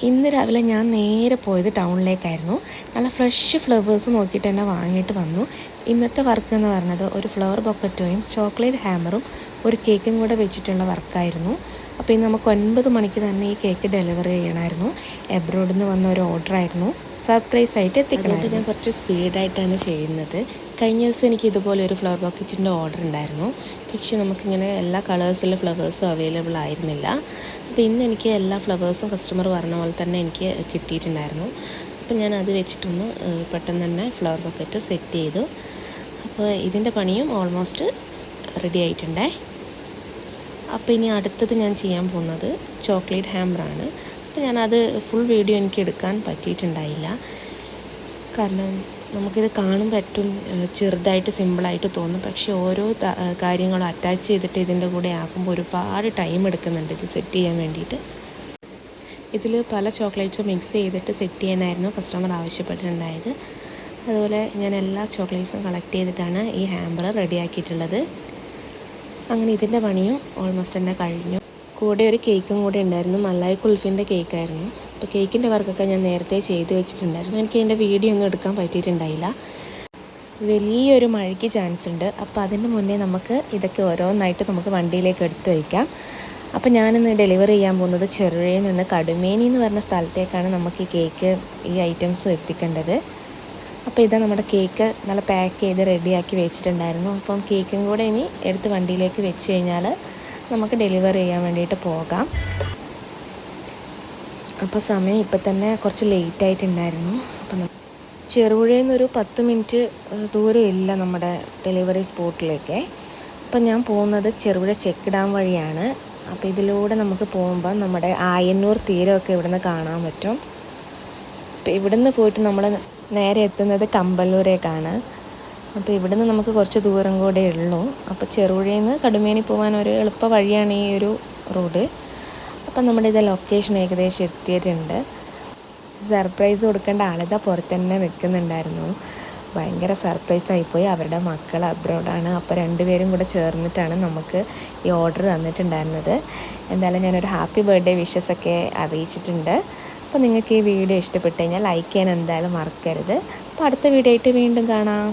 ഇന്ന് രാവിലെ ഞാൻ നേരെ പോയത് ടൗണിലേക്കായിരുന്നു. നല്ല ഫ്രഷ് ഫ്ലവേഴ്സ് നോക്കിയിട്ട് തന്നെ വാങ്ങിയിട്ട് വന്നു. ഇന്നത്തെ വർക്ക് എന്ന് പറഞ്ഞത് ഒരു ഫ്ലവർ ബൊക്കറ്റോയും ചോക്ലേറ്റ് ഹാമറും ഒരു കേക്കും കൂടെ വെച്ചിട്ടുള്ള വർക്കായിരുന്നു. അപ്പോൾ ഇന്ന് നമുക്ക് 9 മണിക്ക് തന്നെ ഈ കേക്ക് ഡെലിവറി ചെയ്യണമായിരുന്നു. എബ്രോഡിൽ നിന്ന് വന്ന ഒരു ഓർഡറായിരുന്നു. സർപ്രൈസ് ആയിട്ട് എത്തിക്കണം. അതുകൊണ്ട് ഞാൻ കുറച്ച് സ്പീഡായിട്ടാണ് ചെയ്യുന്നത്. കഴിഞ്ഞ ദിവസം എനിക്ക് ഇതുപോലെ ഒരു ഫ്ലവർ ബൊക്കറ്റിൻ്റെ ഓർഡർ ഉണ്ടായിരുന്നു. പക്ഷേ നമുക്കിങ്ങനെ എല്ലാ കളേഴ്സിലുള്ള ഫ്ലവേഴ്സും അവൈലബിൾ ആയിരുന്നില്ല. അപ്പോൾ ഇന്ന് എനിക്ക് എല്ലാ ഫ്ലവേഴ്സും കസ്റ്റമർ പറഞ്ഞ പോലെ തന്നെ എനിക്ക് കിട്ടിയിട്ടുണ്ടായിരുന്നു. അപ്പോൾ ഞാൻ അത് വെച്ചിട്ടൊന്ന് പെട്ടെന്ന് തന്നെ ഫ്ലവർ ബൊക്കറ്റ് സെറ്റ് ചെയ്തു. അപ്പോൾ ഇതിൻ്റെ പണിയും ഓൾമോസ്റ്റ് റെഡി ആയിട്ടുണ്ടേ. അപ്പോൾ ഇനി അടുത്തത് ഞാൻ ചെയ്യാൻ പോകുന്നത് ചോക്ലേറ്റ് ഹാമറാണ്. അപ്പോൾ ഞാനത് ഫുൾ വീഡിയോ എനിക്ക് എടുക്കാൻ പറ്റിയിട്ടുണ്ടായില്ല. കാരണം നമുക്കിത് കാണുമ്പോൾ ഏറ്റവും ചെറുതായിട്ട് സിമ്പിളായിട്ട് തോന്നും. പക്ഷേ ഓരോ കാര്യങ്ങളും അറ്റാച്ച് ചെയ്തിട്ട് ഇതിൻ്റെ കൂടെ ആക്കുമ്പോൾ ഒരുപാട് ടൈം എടുക്കുന്നുണ്ട് ഇത് സെറ്റ് ചെയ്യാൻ വേണ്ടിയിട്ട്. ഇതിൽ പല ചോക്ലേറ്റ്സും മിക്സ് ചെയ്തിട്ട് സെറ്റ് ചെയ്യാനായിരുന്നു കസ്റ്റമർ ആവശ്യപ്പെട്ടിട്ടുണ്ടായത്. അതുപോലെ ഞാൻ എല്ലാ ചോക്ലേറ്റ്സും കളക്ട് ചെയ്തിട്ടാണ് ഈ ഹാമ്പർ റെഡിയാക്കിയിട്ടുള്ളത്. അങ്ങനെ ഇതിൻ്റെ പണിയും ഓൾമോസ്റ്റ് തന്നെ കഴിഞ്ഞു. കൂടെ ഒരു കേക്കും കൂടെ ഉണ്ടായിരുന്നു. മലായ് കുൽഫിൻ്റെ കേക്കായിരുന്നു. അപ്പോൾ കേക്കിൻ്റെ വർക്കൊക്കെ ഞാൻ നേരത്തെ ചെയ്ത് വെച്ചിട്ടുണ്ടായിരുന്നു. എനിക്ക് അതിൻ്റെ വീഡിയോ ഒന്നും എടുക്കാൻ പറ്റിയിട്ടുണ്ടായില്ല. വലിയൊരു മഴയ്ക്ക് ചാൻസ് ഉണ്ട്. അപ്പോൾ അതിന് മുന്നേ നമുക്ക് ഇതൊക്കെ ഓരോന്നായിട്ട് നമുക്ക് വണ്ടിയിലേക്ക് എടുത്ത് വയ്ക്കാം. അപ്പോൾ ഞാനിന്ന് ഡെലിവറി ചെയ്യാൻ പോകുന്നത് ചെറുപുഴയിൽ നിന്ന് കടുമേനി എന്ന് പറഞ്ഞ സ്ഥലത്തേക്കാണ് നമുക്ക് ഈ കേക്ക് ഈ ഐറ്റംസും എത്തിക്കേണ്ടത്. അപ്പോൾ ഇതാ നമ്മുടെ കേക്ക് നല്ല പാക്ക് ചെയ്ത് റെഡിയാക്കി വെച്ചിട്ടുണ്ടായിരുന്നു. അപ്പം കേക്കും കൂടെ ഇനി എടുത്ത് വണ്ടിയിലേക്ക് വെച്ച് കഴിഞ്ഞാൽ നമുക്ക് ഡെലിവറി ചെയ്യാൻ വേണ്ടിയിട്ട് പോകാം. അപ്പോൾ സമയം ഇപ്പം തന്നെ കുറച്ച് ലേറ്റ് ആയിട്ടുണ്ടായിരുന്നു. അപ്പം ചെറുപുഴയിൽ നിന്നൊരു 10 മിനിറ്റ് ദൂരം ഇല്ല നമ്മുടെ ഡെലിവറി സ്പോട്ടിലേക്ക്. അപ്പം ഞാൻ പോകുന്നത് ചെറുപുഴ ചെക്ക് ഡാം വഴിയാണ്. അപ്പോൾ ഇതിലൂടെ നമുക്ക് പോകുമ്പോൾ നമ്മുടെ ആയന്നൂർ തീരമൊക്കെ ഇവിടുന്ന് കാണാൻ പറ്റും. അപ്പോൾ ഇവിടുന്ന് പോയിട്ട് നമ്മൾ നേരെ എത്തുന്നത് കമ്പല്ലൂരേക്കാണ്. അപ്പോൾ ഇവിടുന്ന് നമുക്ക് കുറച്ച് ദൂരം കൂടെ ഉള്ളൂ. അപ്പോൾ ചെറുപുഴയിൽ നിന്ന് കടുമേനി പോകാൻ ഒരു എളുപ്പ വഴിയാണ് ഈ ഒരു റോഡ്. അപ്പം നമ്മുടെ ഇത് ലൊക്കേഷൻ ഏകദേശം എത്തിയിട്ടുണ്ട്. സർപ്രൈസ് കൊടുക്കേണ്ട ആളിതാ പുറത്ത് തന്നെ നിൽക്കുന്നുണ്ടായിരുന്നു. ഭയങ്കര സർപ്രൈസായിപ്പോയി. അവരുടെ മക്കൾ അബ്രോഡാണ്. അപ്പോൾ രണ്ടുപേരും കൂടെ ചേർന്നിട്ടാണ് നമുക്ക് ഈ ഓർഡർ തന്നിട്ടുണ്ടായിരുന്നത്. എന്തായാലും ഞാനൊരു ഹാപ്പി ബർത്ത്ഡേ വിഷസൊക്കെ അറിയിച്ചിട്ടുണ്ട്. അപ്പോൾ നിങ്ങൾക്ക് ഈ വീഡിയോ ഇഷ്ടപ്പെട്ട് കഴിഞ്ഞാൽ ലൈക്ക് ചെയ്യാൻ എന്തായാലും മറക്കരുത്. അപ്പോൾ അടുത്ത വീഡിയോ ആയിട്ട് വീണ്ടും കാണാം.